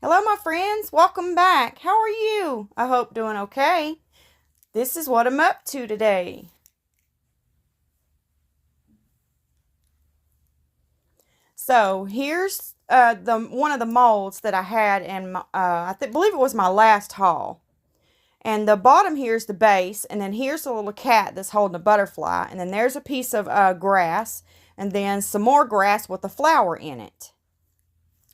Hello, my friends. Welcome back. How are you? I hope doing okay. This is what I'm up to today. So here's the one of the molds that I had in my, believe it was my last haul. And the bottom here is the base, and then here's a little cat that's holding a butterfly, and then there's a piece of grass, and then some more grass with a flower in it.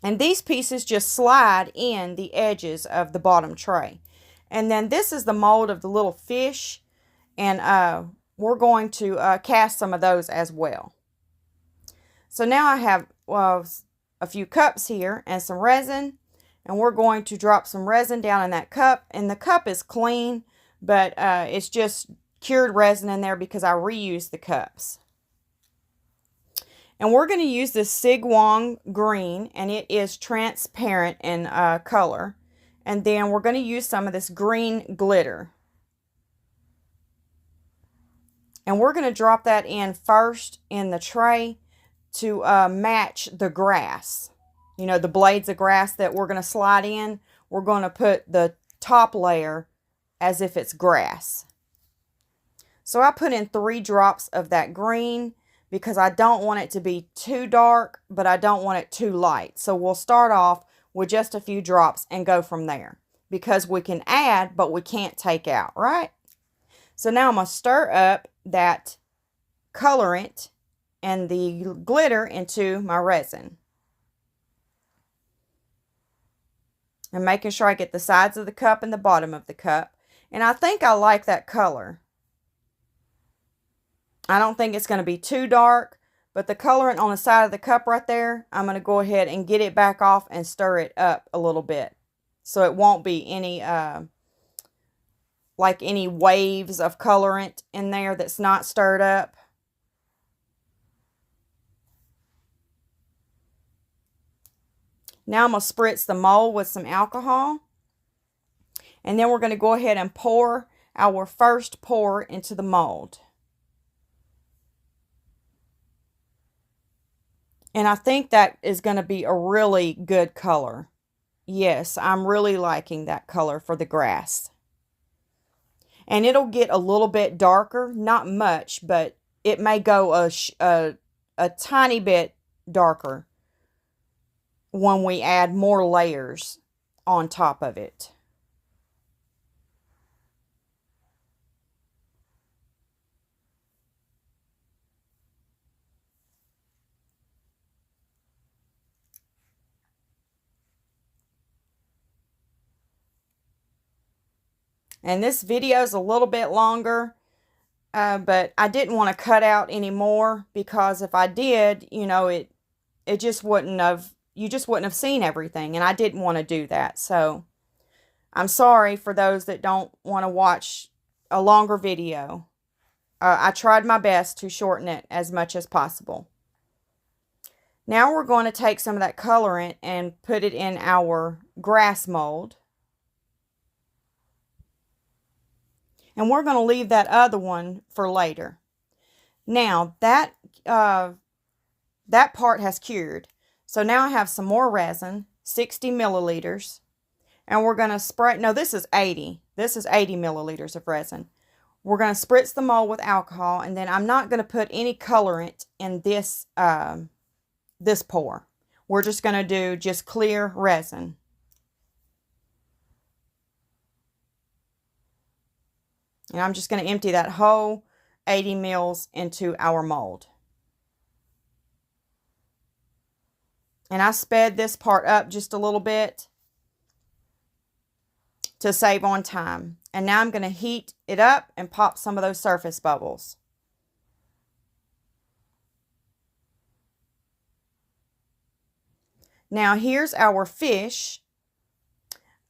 And these pieces just slide in the edges of the bottom tray. And then this is the mold of the little fish. And we're going to cast some of those as well. So now I have a few cups here and some resin. And we're going to drop some resin down in that cup. And the cup is clean, but it's just cured resin in there because I reused the cups. And we're going to use this Sigwang green, and it is transparent in color. And then we're going to use some of this green glitter. And we're going to drop that in first in the tray to match the grass. You know, the blades of grass that we're going to slide in. We're going to put the top layer as if it's grass. So I put in 3 drops of that green, because I don't want it to be too dark, but I don't want it too light. So we'll start off with just a few drops and go from there. Because we can add, but we can't take out, right? So now I'm going to stir up that colorant and the glitter into my resin. And making sure I get the sides of the cup and the bottom of the cup. And I think I like that color. I don't think it's going to be too dark, but the colorant on the side of the cup right there, I'm going to go ahead and get it back off and stir it up a little bit. So it won't be any, like any waves of colorant in there that's not stirred up. Now I'm going to spritz the mold with some alcohol. And then we're going to go ahead and pour our first pour into the mold. And I think that is going to be a really good color. Yes, I'm really liking that color for the grass. And it'll get a little bit darker, not much, but it may go a tiny bit darker when we add more layers on top of it. And this video is a little bit longer, but I didn't want to cut out any more, because if I did, you know, it just wouldn't have, you just wouldn't have seen everything, and I didn't want to do that. So I'm sorry for those that don't want to watch a longer video. I tried my best to shorten it as much as possible. Now we're going to take some of that colorant and put it in our grass mold. And we're going to leave that other one for later. Now, that part has cured. So now I have some more resin, 60 milliliters. And we're going to spray, no, this is 80. This is 80 milliliters of resin. We're going to spritz the mold with alcohol. And then I'm not going to put any colorant in this, this pour. We're just going to do just clear resin. And I'm just going to empty that whole 80 mils into our mold. And I sped this part up just a little bit to save on time. And now I'm going to heat it up and pop some of those surface bubbles. Now here's our fish.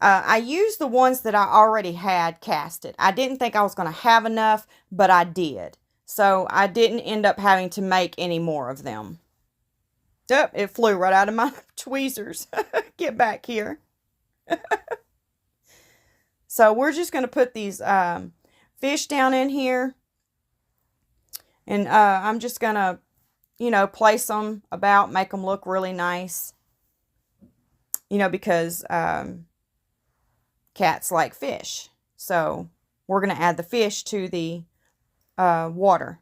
I used the ones that I already had casted. I didn't think I was going to have enough, but I did. So I didn't end up having to make any more of them. Oh, it flew right out of my tweezers. Get back here. So we're just going to put these fish down in here. And I'm just going to, you know, place them about, make them look really nice. you know, because cats like fish. So we're going to add the fish to the water.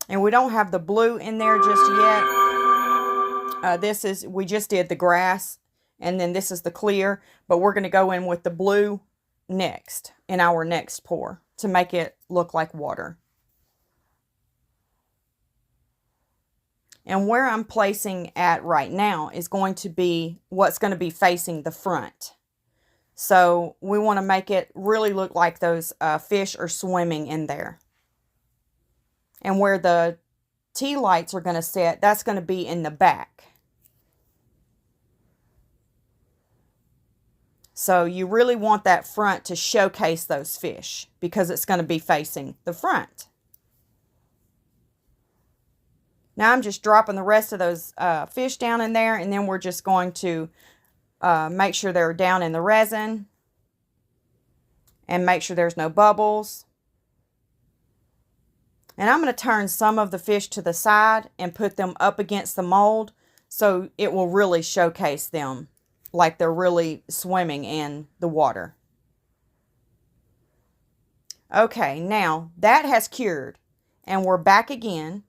And we don't have the blue in there just yet. We just did the grass, and then this is the clear, but we're going to go in with the blue next in our next pour to make it look like water. And where I'm placing at right now is going to be what's going to be facing the front. So we want to make it really look like those fish are swimming in there. And where the tea lights are going to sit, that's going to be in the back. So you really want that front to showcase those fish because it's going to be facing the front. Now I'm just dropping the rest of those fish down in there, and then we're just going to make sure they're down in the resin and make sure there's no bubbles. And I'm going to turn some of the fish to the side and put them up against the mold so it will really showcase them like they're really swimming in the water. Okay, now that has cured and we're back again.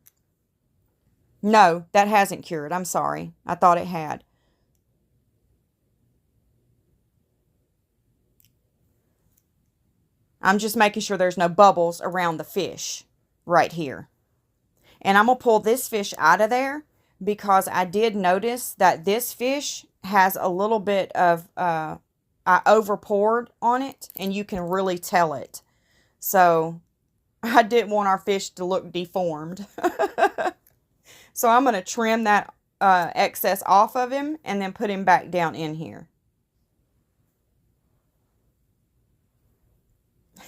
No, that hasn't cured. I'm sorry. I thought it had. I'm just making sure there's no bubbles around the fish right here. And I'm going to pull this fish out of there because I did notice that this fish has a little bit of, I over poured on it and you can really tell it. So I didn't want our fish to look deformed. So I'm going to trim that excess off of him and then put him back down in here.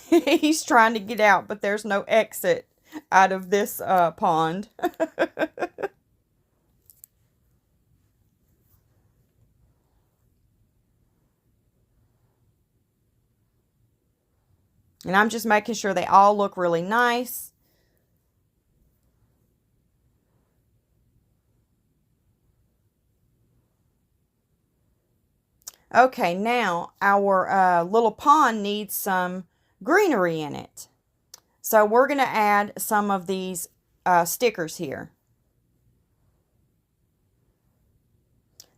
He's trying to get out, but there's no exit out of this pond. And I'm just making sure they all look really nice. Okay, now our little pond needs some greenery in it. So we're going to add some of these stickers here.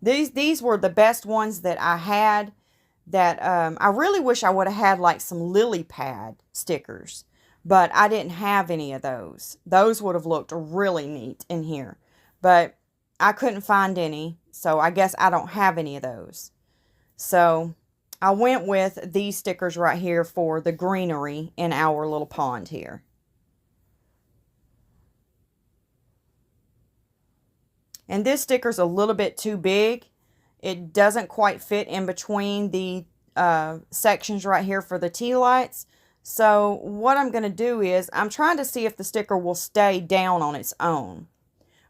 These were the best ones that I had. That I really wish I would have had like some lily pad stickers, but I didn't have any of those. Those would have looked really neat in here, but I couldn't find any, so I guess I don't have any of those. So I went with these stickers right here for the greenery in our little pond here. And this sticker's a little bit too big. It doesn't quite fit in between the sections right here for the tea lights. So what I'm going to do is I'm trying to see if the sticker will stay down on its own.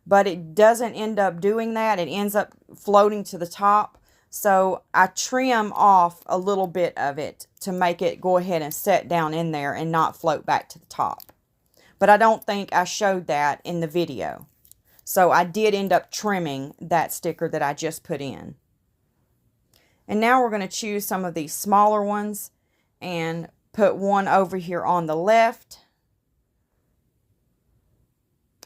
But it doesn't end up doing that. It ends up floating to the top. So I trim off a little bit of it to make it go ahead and set down in there and not float back to the top. But I don't think I showed that in the video. So I did end up trimming that sticker that I just put in. And now we're going to choose some of these smaller ones and put one over here on the left.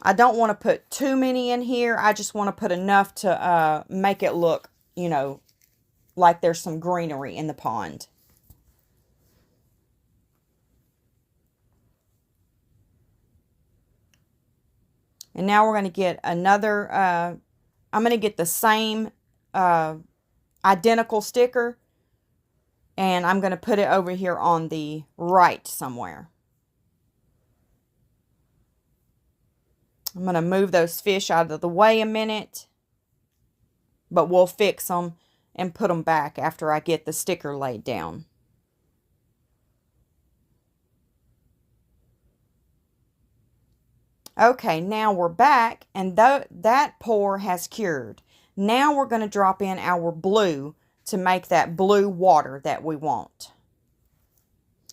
I don't want to put too many in here. I just want to put enough to make it look, you know, like there's some greenery in the pond. And now we're going to get another, I'm going to get the same identical sticker. And I'm going to put it over here on the right somewhere. I'm going to move those fish out of the way a minute. But we'll fix them and put them back after I get the sticker laid down. Okay, now we're back, and that pour has cured. Now we're going to drop in our blue to make that blue water that we want.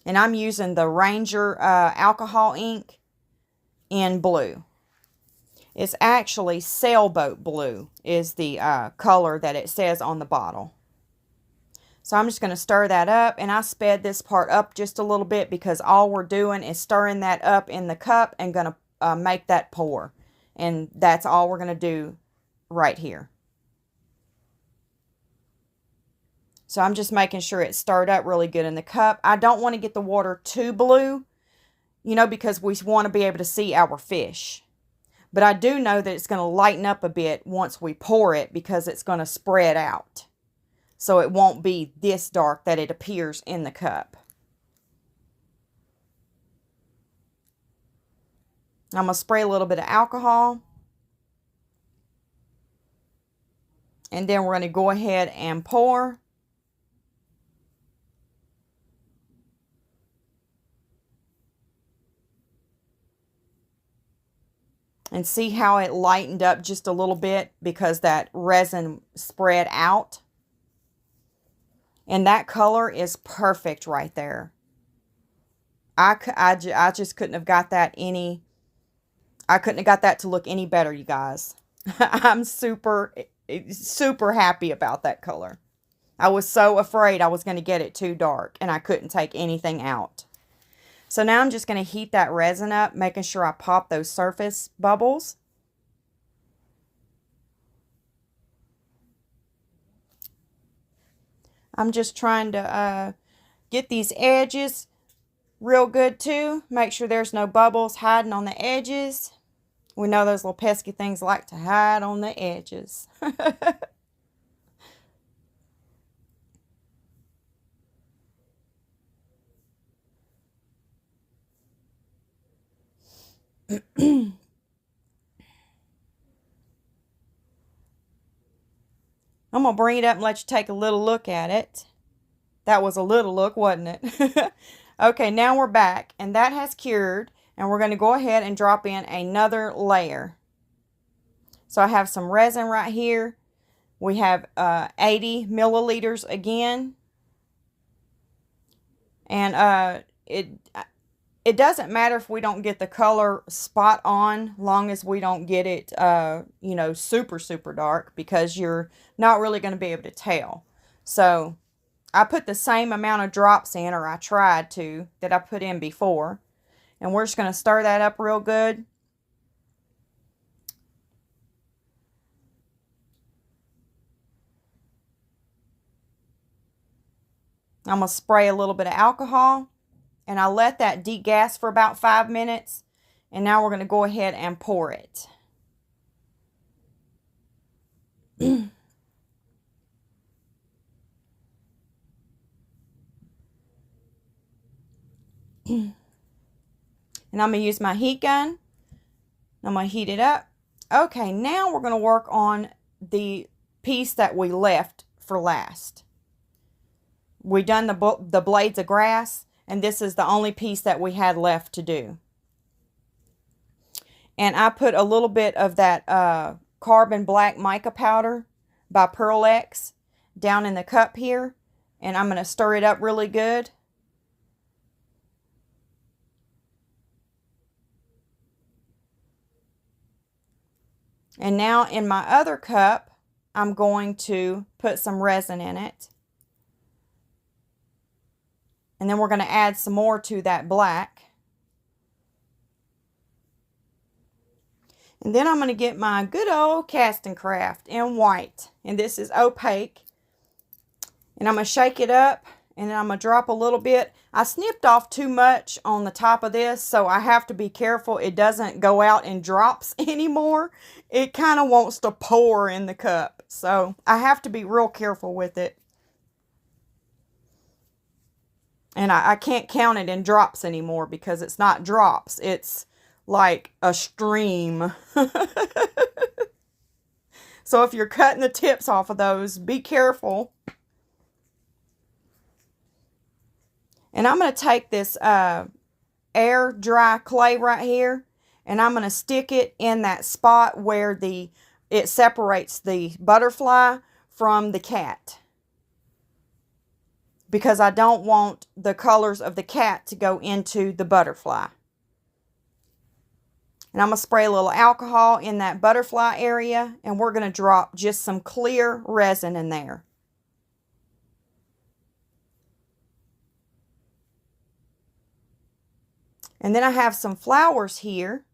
And I'm using the Ranger alcohol ink in blue. It's actually sailboat blue is the color that it says on the bottle. So I'm just going to stir that up, and I sped this part up just a little bit because all we're doing is stirring that up in the cup and going to make that pour. And that's all we're going to do right here. So I'm just making sure it's stirred up really good in the cup. I don't want to get the water too blue, you know, because we want to be able to see our fish. But I do know that it's going to lighten up a bit once we pour it because it's going to spread out. So it won't be this dark that it appears in the cup. I'm going to spray a little bit of alcohol. And then we're going to go ahead and pour. And see how it lightened up just a little bit because that resin spread out. And that color is perfect right there. I just couldn't have got that I couldn't have got that to look any better, you guys. I'm super happy about that color. I was so afraid I was going to get it too dark and I couldn't take anything out. So now I'm just going to heat that resin up, making sure I pop those surface bubbles. I'm just trying to get these edges real good too. Make sure there's no bubbles hiding on the edges. We know those little pesky things like to hide on the edges. I'm going to bring it up and let you take a little look at it. That was a little look, wasn't it? Okay, now we're back, and that has cured, and we're going to go ahead and drop in another layer. So I have some resin right here. We have 80 milliliters again. And it doesn't matter if we don't get the color spot on, long as we don't get it, you know, super dark, because you're not really going to be able to tell. So I put the same amount of drops in, or I tried to, that I put in before. And we're just going to stir that up real good. I'm going to spray a little bit of alcohol. And I let that degas for about 5 minutes. And now we're going to go ahead and pour it. And I'm going to use my heat gun. I'm going to heat it up. Okay, now we're going to work on the piece that we left for last. We done the blades of grass, and this is the only piece that we had left to do. And I put a little bit of that carbon black mica powder by Pearl X down in the cup here, and I'm going to stir it up really good. And now in my other cup, I'm going to put some resin in it. And then we're going to add some more to that black. And then I'm going to get my good old casting craft in white. And this is opaque. And I'm going to shake it up. And then I'm going to drop a little bit. I snipped off too much on the top of this, so I have to be careful it doesn't go out in drops anymore. It kind of wants to pour in the cup. So I have to be real careful with it. And I can't count it in drops anymore because it's not drops. It's like a stream. So if you're cutting the tips off of those, be careful. And I'm going to take this air dry clay right here, and I'm going to stick it in that spot where it separates the butterfly from the cat. Because I don't want the colors of the cat to go into the butterfly. And I'm going to spray a little alcohol in that butterfly area, and we're going to drop just some clear resin in there. And then I have some flowers here.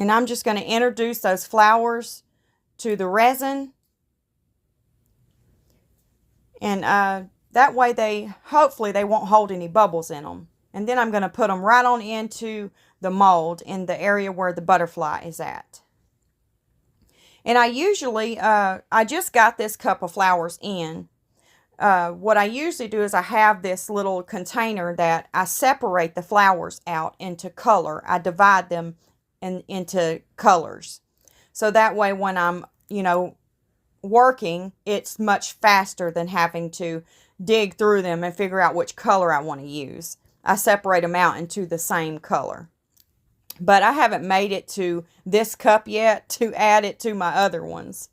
And I'm just going to introduce those flowers to the resin. And that way hopefully they won't hold any bubbles in them. And then I'm going to put them right on into the mold in the area where the butterfly is at. And I usually, I just got this cup of flowers in. What I usually do is I have this little container that I separate the flowers out into color. I divide them into colors. So that way when I'm, working, it's much faster than having to dig through them and figure out which color I want to use. I separate them out into the same color. But I haven't made it to this cup yet to add it to my other ones.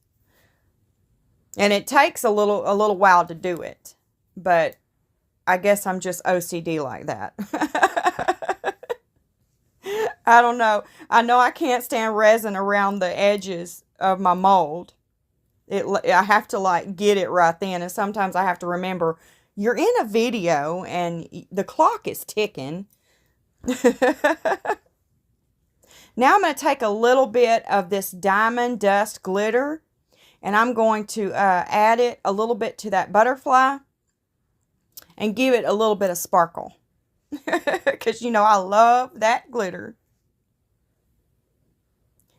And it takes a little while to do it. But I guess I'm just OCD like that. I don't know. I know I can't stand resin around the edges of my mold. I have to get it right then. And sometimes I have to remember, you're in a video and the clock is ticking. Now I'm going to take a little bit of this diamond dust glitter. And I'm going to add it a little bit to that butterfly. And give it a little bit of sparkle. Because I love that glitter.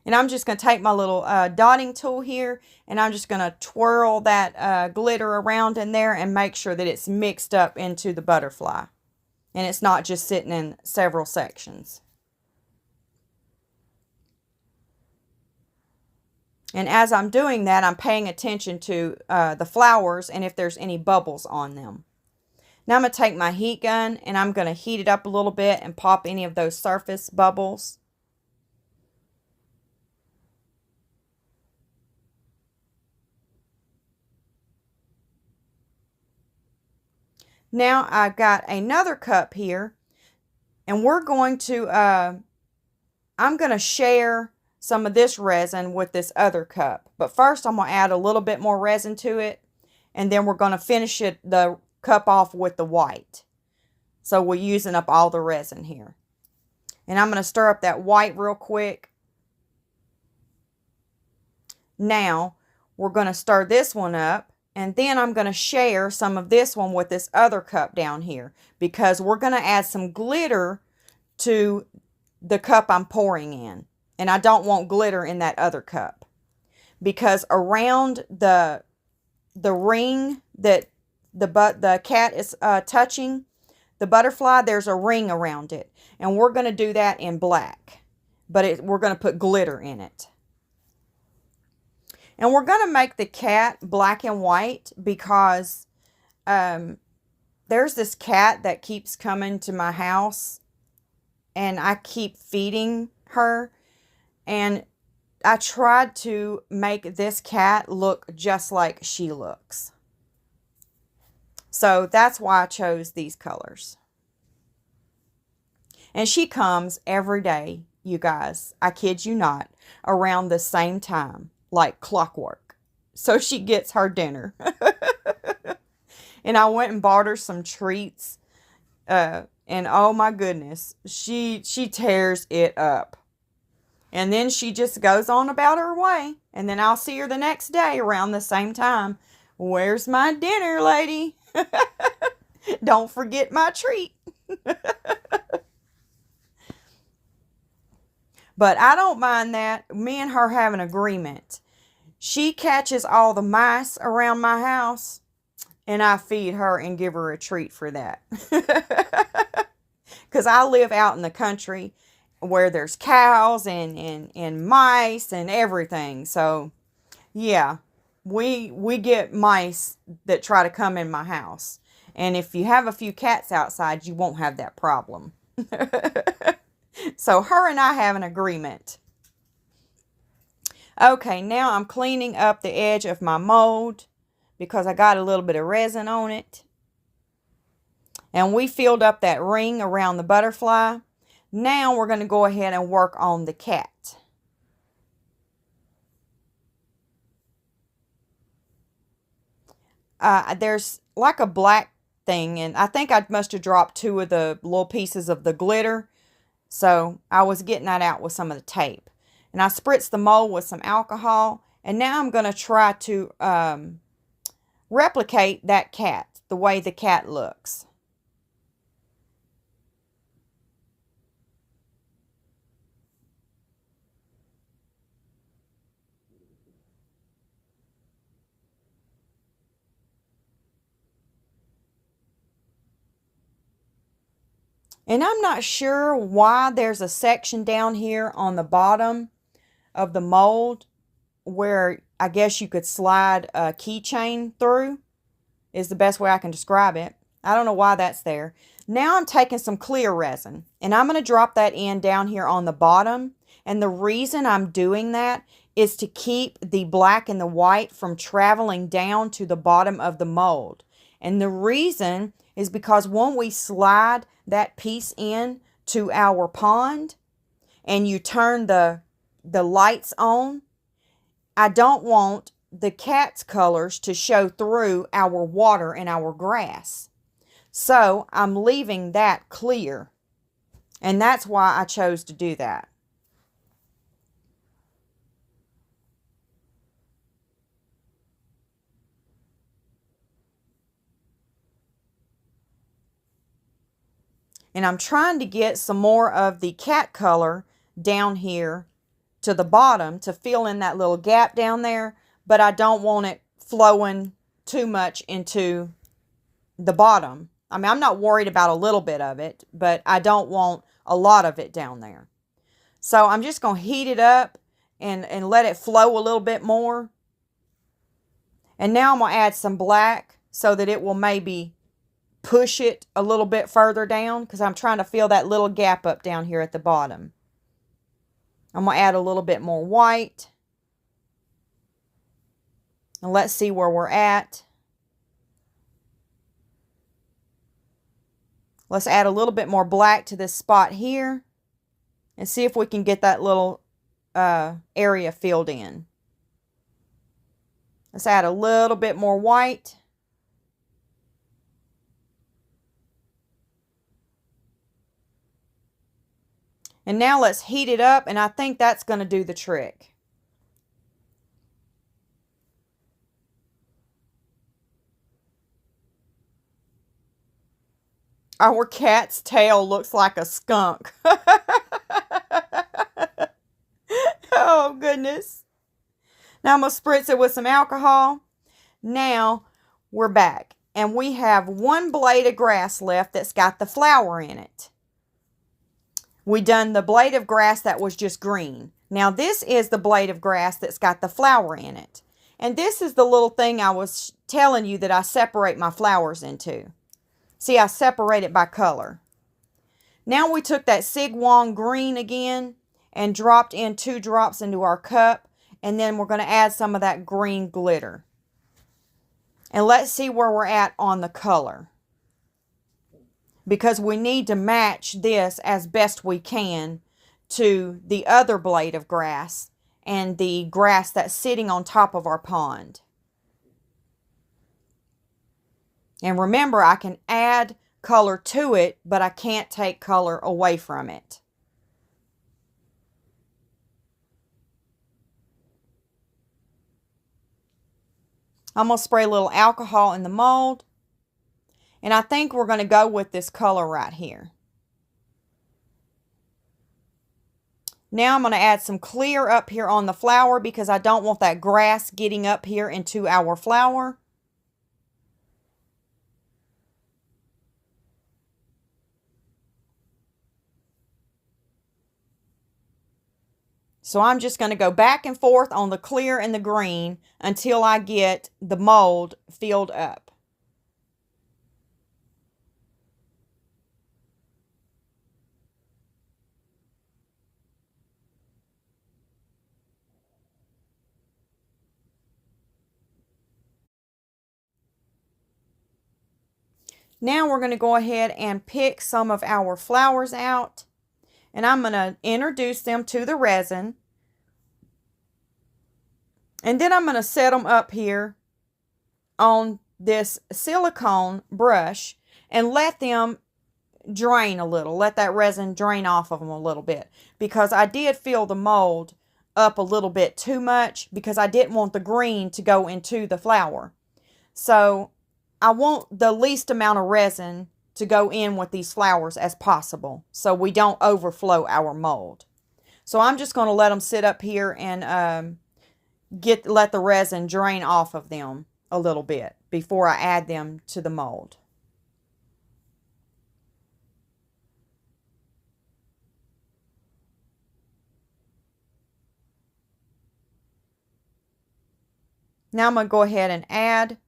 And I'm just going to take my little dotting tool here, and I'm just going to twirl that glitter around in there and make sure that it's mixed up into the butterfly. And it's not just sitting in several sections. And as I'm doing that, I'm paying attention to the flowers and if there's any bubbles on them. Now I'm going to take my heat gun, and I'm going to heat it up a little bit and pop any of those surface bubbles. Now I've got another cup here, and we're going to, I'm going to share some of this resin with this other cup. But first I'm going to add a little bit more resin to it, and then we're going to finish the cup off with the white. So we're using up all the resin here. And I'm going to stir up that white real quick. Now we're going to stir this one up. And then I'm going to share some of this one with this other cup down here, because we're going to add some glitter to the cup I'm pouring in. And I don't want glitter in that other cup, because around the ring that the cat is touching, the butterfly, there's a ring around it. And we're going to do that in black, but we're going to put glitter in it. And we're going to make the cat black and white because there's this cat that keeps coming to my house, and I keep feeding her. And I tried to make this cat look just like she looks. So that's why I chose these colors. And she comes every day, you guys. I kid you not, around the same time. Like clockwork. So she gets her dinner. And I went and bought her some treats. And oh my goodness, she tears it up. And then she just goes on about her way. And then I'll see her the next day around the same time. Where's my dinner, lady? Don't forget my treat. But I don't mind that. Me and her have an agreement. She catches all the mice around my house, and I feed her and give her a treat for that. Because I live out in the country where there's cows and mice and everything. So, yeah, we get mice that try to come in my house. And if you have a few cats outside, you won't have that problem. So her and I have an agreement. Okay, now I'm cleaning up the edge of my mold because I got a little bit of resin on it. And we filled up that ring around the butterfly. Now we're going to go ahead and work on the cat. There's like a black thing, and I think I must have dropped 2 of the little pieces of the glitter. So I was getting that out with some of the tape. And I spritzed the mold with some alcohol. And now I'm going to try to replicate that cat, the way the cat looks. And I'm not sure why there's a section down here on the bottom of the mold where I guess you could slide a keychain through, is the best way I can describe it. I don't know why that's there. Now I'm taking some clear resin and I'm going to drop that in down here on the bottom. And the reason I'm doing that is to keep the black and the white from traveling down to the bottom of the mold. And the reason is because when we slide that piece in to our pond and you turn the lights on, I don't want the cat's colors to show through our water and our grass. So I'm leaving that clear. And that's why I chose to do that. And I'm trying to get some more of the cat color down here to the bottom to fill in that little gap down there, but I don't want it flowing too much into the bottom. I mean, I'm not worried about a little bit of it, but I don't want a lot of it down there. So I'm just going to heat it up and let it flow a little bit more. And now I'm going to add some black so that it will maybe push it a little bit further down because I'm trying to fill that little gap up down here at the bottom. I'm going to add a little bit more white. And let's see where we're at. Let's add a little bit more black to this spot here. And see if we can get that little area filled in. Let's add a little bit more white. And now let's heat it up, and I think that's going to do the trick. Our cat's tail looks like a skunk. Oh, goodness. Now I'm going to spritz it with some alcohol. Now we're back, and we have 1 blade of grass left that's got the flower in it. We done the blade of grass that was just green. Now this is the blade of grass that's got the flower in it. And this is the little thing I was telling you that I separate my flowers into. See, I separate it by color. Now we took that Sig Wong green again and dropped in 2 drops into our cup. And then we're going to add some of that green glitter. And let's see where we're at on the color. Because we need to match this as best we can to the other blade of grass and the grass that's sitting on top of our pond. And remember, I can add color to it, but I can't take color away from it. I'm going to spray a little alcohol in the mold. And I think we're going to go with this color right here. Now I'm going to add some clear up here on the flower because I don't want that grass getting up here into our flower. So I'm just going to go back and forth on the clear and the green until I get the mold filled up. Now we're going to go ahead and pick some of our flowers out. And I'm going to introduce them to the resin. And then I'm going to set them up here on this silicone brush and let them drain a little. Let that resin drain off of them a little bit. Because I did fill the mold up a little bit too much because I didn't want the green to go into the flower. So I want the least amount of resin to go in with these flowers as possible so we don't overflow our mold. So I'm just going to let them sit up here and let the resin drain off of them a little bit before I add them to the mold. Now I'm going to go ahead and add.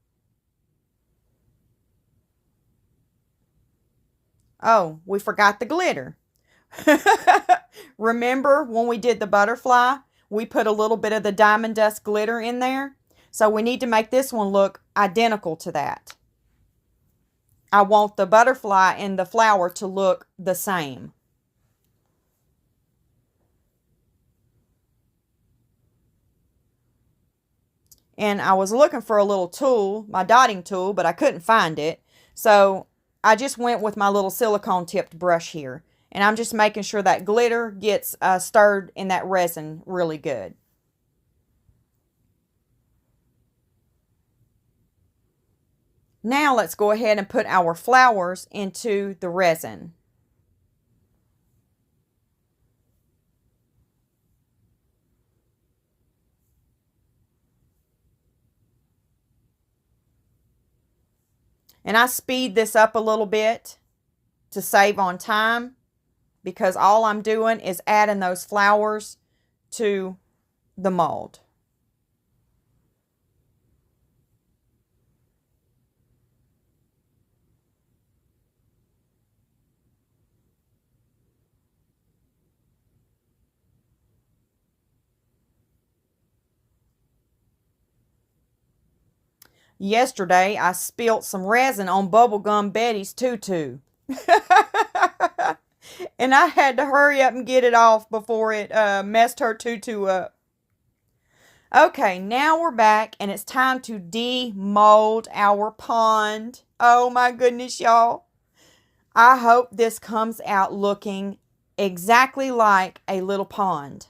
Oh, we forgot the glitter. Remember when we did the butterfly, we put a little bit of the diamond dust glitter in there? So we need to make this one look identical to that. I want the butterfly and the flower to look the same. And I was looking for a little tool, my dotting tool, but I couldn't find it. So I just went with my little silicone tipped brush here. And I'm just making sure that glitter gets stirred in that resin really good. Now let's go ahead and put our flowers into the resin. And I speed this up a little bit to save on time because all I'm doing is adding those flowers to the mold. Yesterday, I spilt some resin on Bubblegum Betty's tutu. And I had to hurry up and get it off before it messed her tutu up. Okay, now we're back and it's time to demold our pond. Oh my goodness, y'all. I hope this comes out looking exactly like a little pond.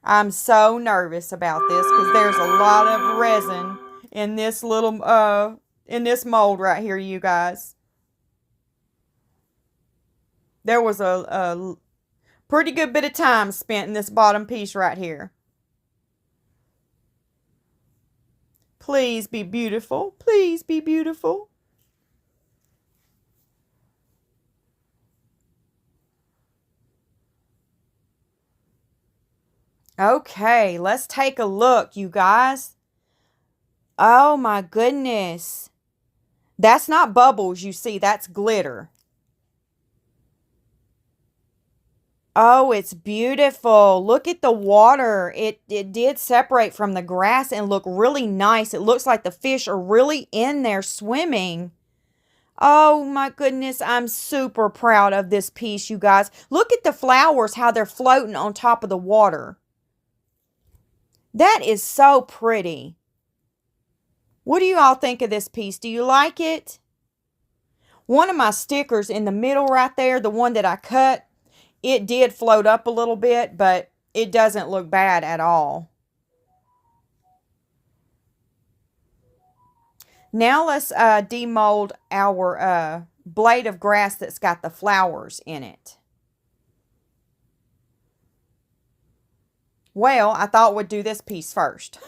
I'm so nervous about this because there's a lot of resin in this little in this mold right here, you guys. There was a pretty good bit of time spent in this bottom piece right here. Please be beautiful. Please be beautiful. Okay, let's take a look, you guys. Oh my goodness. That's not bubbles, you see. That's glitter. Oh, it's beautiful. Look at the water. It did separate from the grass and look really nice. It looks like the fish are really in there swimming. Oh my goodness, I'm super proud of this piece, you guys. Look at the flowers, how they're floating on top of the water. That is so pretty. What do you all think of this piece? Do you like it? One of my stickers in the middle right there, the one that I cut, it did float up a little bit, but it doesn't look bad at all. Now let's demold our blade of grass that's got the flowers in it. Well, I thought we'd do this piece first.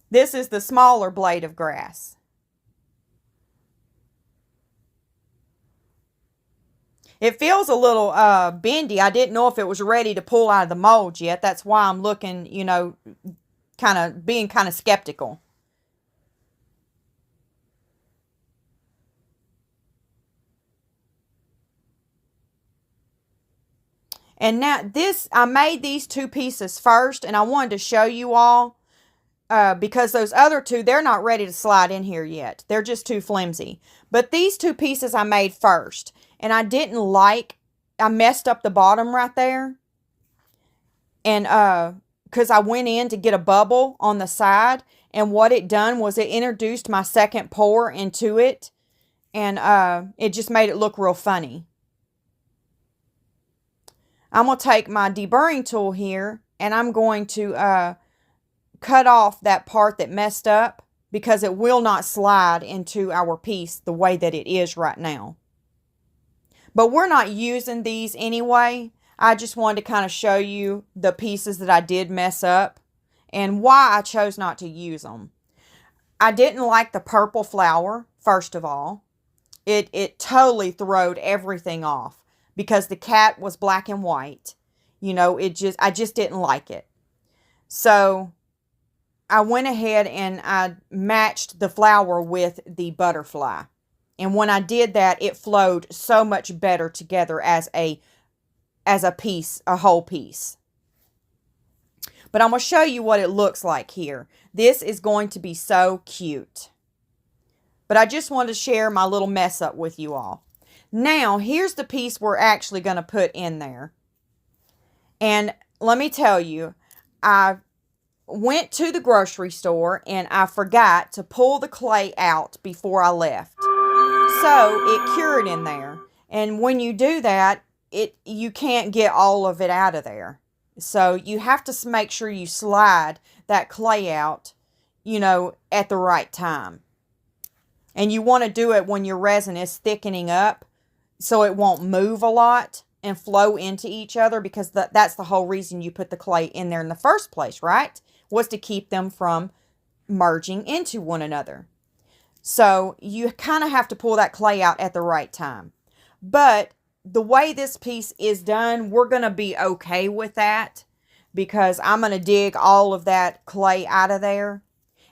This is the smaller blade of grass. It feels a little bendy. I didn't know if it was ready to pull out of the mold yet. That's why I'm looking, you know, being kind of skeptical. And now I made these two pieces first and I wanted to show you all because those other two, they're not ready to slide in here yet. They're just too flimsy. But these two pieces I made first. And I didn't like, I messed up the bottom right there. And because I went in to get a bubble on the side. And what it done was it introduced my second pour into it. And it just made it look real funny. I'm going to take my deburring tool here. And I'm going to cut off that part that messed up, because it will not slide into our piece the way that it is right now. But we're not using these anyway. I just wanted to kind of show you the pieces that I did mess up and why I chose not to use them. I didn't like the purple flower, first of all. It totally throwed everything off because the cat was black and white. You know, I just didn't like it. So I went ahead and I matched the flower with the butterfly. And when I did that, it flowed so much better together as a piece, a whole piece. But I'm going to show you what it looks like here. This is going to be so cute. But I just wanted to share my little mess up with you all. Now, here's the piece we're actually going to put in there. And let me tell you, I went to the grocery store and I forgot to pull the clay out before I left. So it cured in there. And when you do that, you can't get all of it out of there. So you have to make sure you slide that clay out, you know, at the right time. And you want to do it when your resin is thickening up so it won't move a lot and flow into each other, because that's the whole reason you put the clay in there in the first place, right? Was to keep them from merging into one another. So you kind of have to pull that clay out at the right time. But the way this piece is done, we're going to be okay with that, because I'm going to dig all of that clay out of there.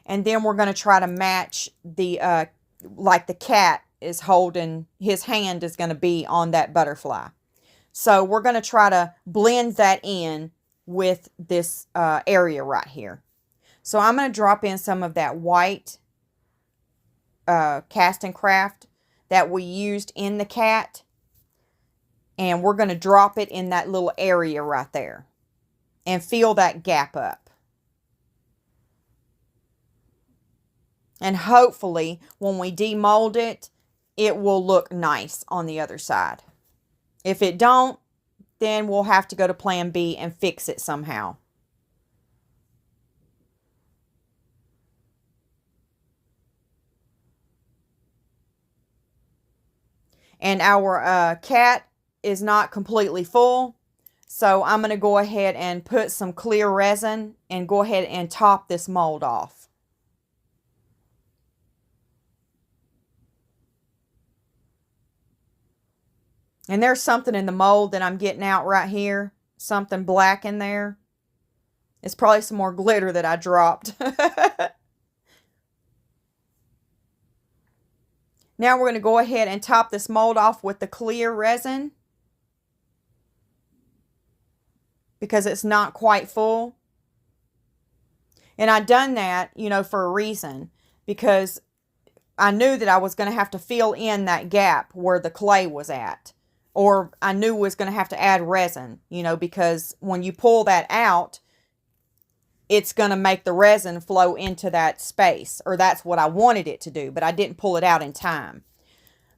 And then we're going to try to match the, like the cat is holding, his hand is going to be on that butterfly. So we're going to try to blend that in with this area right here. So I'm going to drop in some of that white cast and craft that we used in the cat. And we're going to drop it in that little area right there. And fill that gap up. And hopefully, when we demold it, it will look nice on the other side. If it don't, then we'll have to go to plan B and fix it somehow. And our cat is not completely full. So I'm going to go ahead and put some clear resin and go ahead and top this mold off. And there's something in the mold that I'm getting out right here. Something black in there. It's probably some more glitter that I dropped. Now we're going to go ahead and top this mold off with the clear resin, because it's not quite full. And I done that, you know, for a reason, because I knew that I was going to have to fill in that gap where the clay was at. Or I knew was going to have to add resin, you know, because when you pull that out, it's going to make the resin flow into that space. Or that's what I wanted it to do, but I didn't pull it out in time.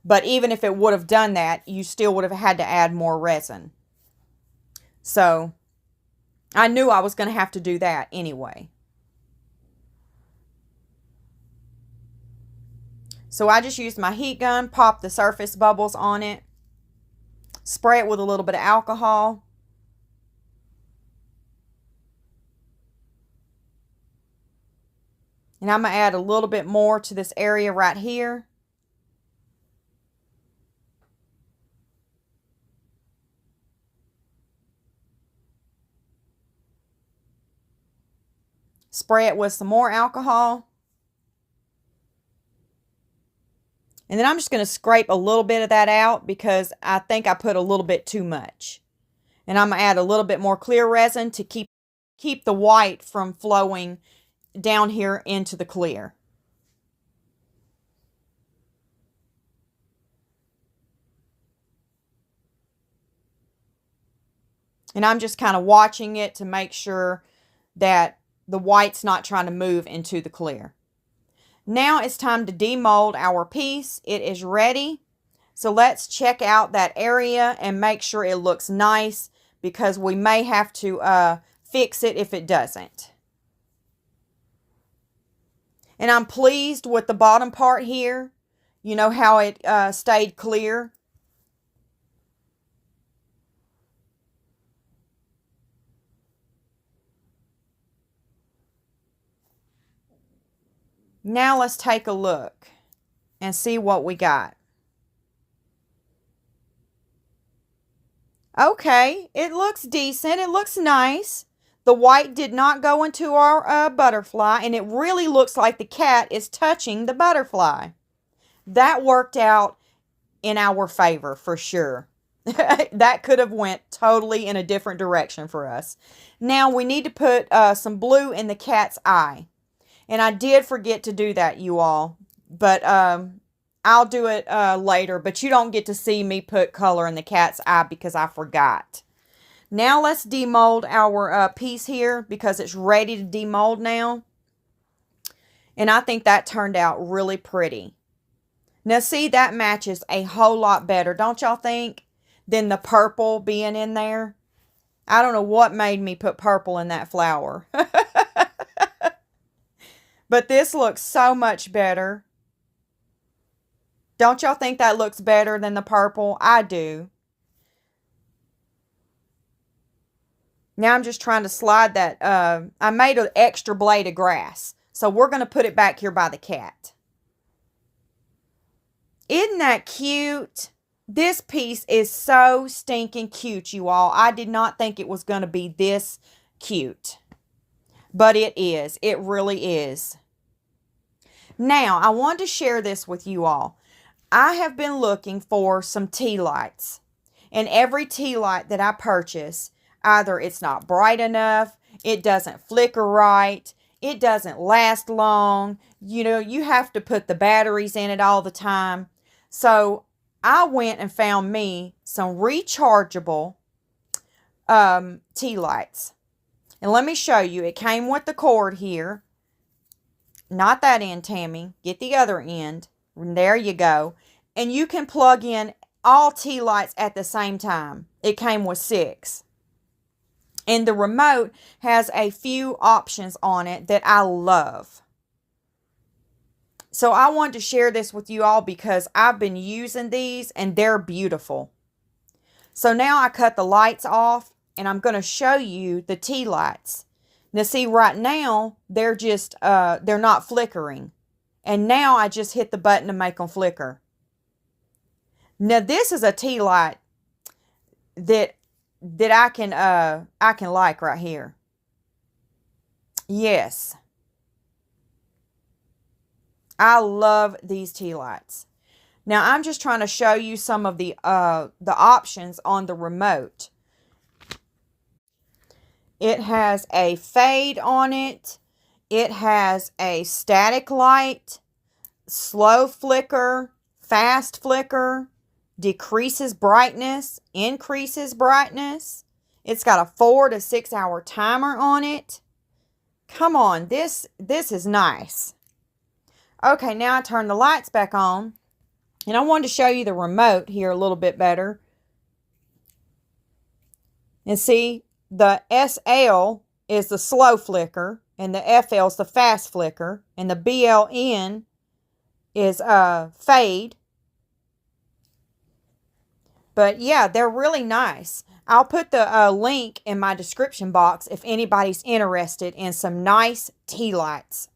But even if it would have done that, you still would have had to add more resin. So I knew I was going to have to do that anyway. So I just used my heat gun, popped the surface bubbles on it, spray it with a little bit of alcohol. And I'm going to add a little bit more to this area right here. Spray it with some more alcohol. And then I'm just going to scrape a little bit of that out because I think I put a little bit too much. And I'm going to add a little bit more clear resin to keep the white from flowing down here into the clear. And I'm just kind of watching it to make sure that the white's not trying to move into the clear. Now it's time to demold our piece. It is ready. So let's check out that area and make sure it looks nice, because we may have to fix it if it doesn't. And I'm pleased with the bottom part here. You know how it stayed clear. Now let's take a look and see what we got. Okay, it looks decent. It looks nice. The white did not go into our butterfly, and it really looks like the cat is touching the butterfly. That worked out in our favor for sure. That could have went totally in a different direction for us. Now we need to put some blue in the cat's eye. And I did forget to do that, you all. But I'll do it later. But you don't get to see me put color in the cat's eye because I forgot. Now let's demold our piece here, because it's ready to demold now. And I think that turned out really pretty. Now see, that matches a whole lot better, don't y'all think, than the purple being in there? I don't know what made me put purple in that flower. But this looks so much better. Don't y'all think that looks better than the purple? I do. Now I'm just trying to slide that. I made an extra blade of grass. So we're going to put it back here by the cat. Isn't that cute? This piece is so stinking cute, you all. I did not think it was going to be this cute. But it is. It really is. Now, I wanted to share this with you all. I have been looking for some tea lights. And every tea light that I purchase, either it's not bright enough, it doesn't flicker right, it doesn't last long. You know, you have to put the batteries in it all the time. So I went and found me some rechargeable tea lights. And let me show you. It came with the cord here. Not that end, Tammy. Get the other end. And there you go. And you can plug in all tea lights at the same time. It came with 6. And the remote has a few options on it that I love. So I wanted to share this with you all because I've been using these and they're beautiful. So now I cut the lights off and I'm going to show you the tea lights. Now see, right now they're just, they're not flickering. And now I just hit the button to make them flicker. Now this is a tea light that I can like right here. Yes. I love these tea lights. Now I'm just trying to show you some of the options on the remote. It has a fade on it. It has a static light, slow flicker, fast flicker, decreases brightness, increases brightness. It's got a 4 to 6 hour timer on it. Come on, this is nice. Okay, now I turn the lights back on. And I wanted to show you the remote here a little bit better. And see, the SL is the slow flicker. And the FL is the fast flicker. And the BLN is fade. But yeah, they're really nice. I'll put the link in my description box if anybody's interested in some nice tea lights.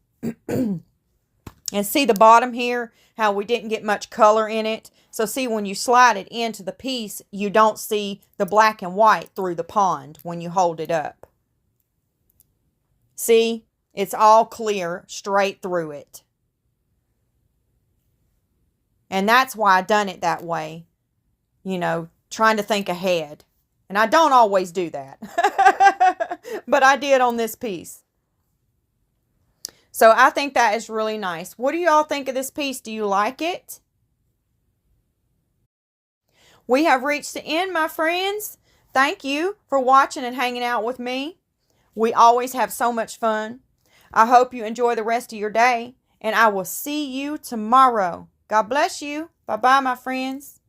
And see the bottom here, how we didn't get much color in it. So see, when you slide it into the piece, you don't see the black and white through the pond when you hold it up. See, it's all clear straight through it. And that's why I done it that way. You know, trying to think ahead. And I don't always do that. But I did on this piece. So I think that is really nice. What do y'all think of this piece? Do you like it? We have reached the end, my friends. Thank you for watching and hanging out with me. We always have so much fun. I hope you enjoy the rest of your day, and I will see you tomorrow. God bless you. Bye-bye, my friends.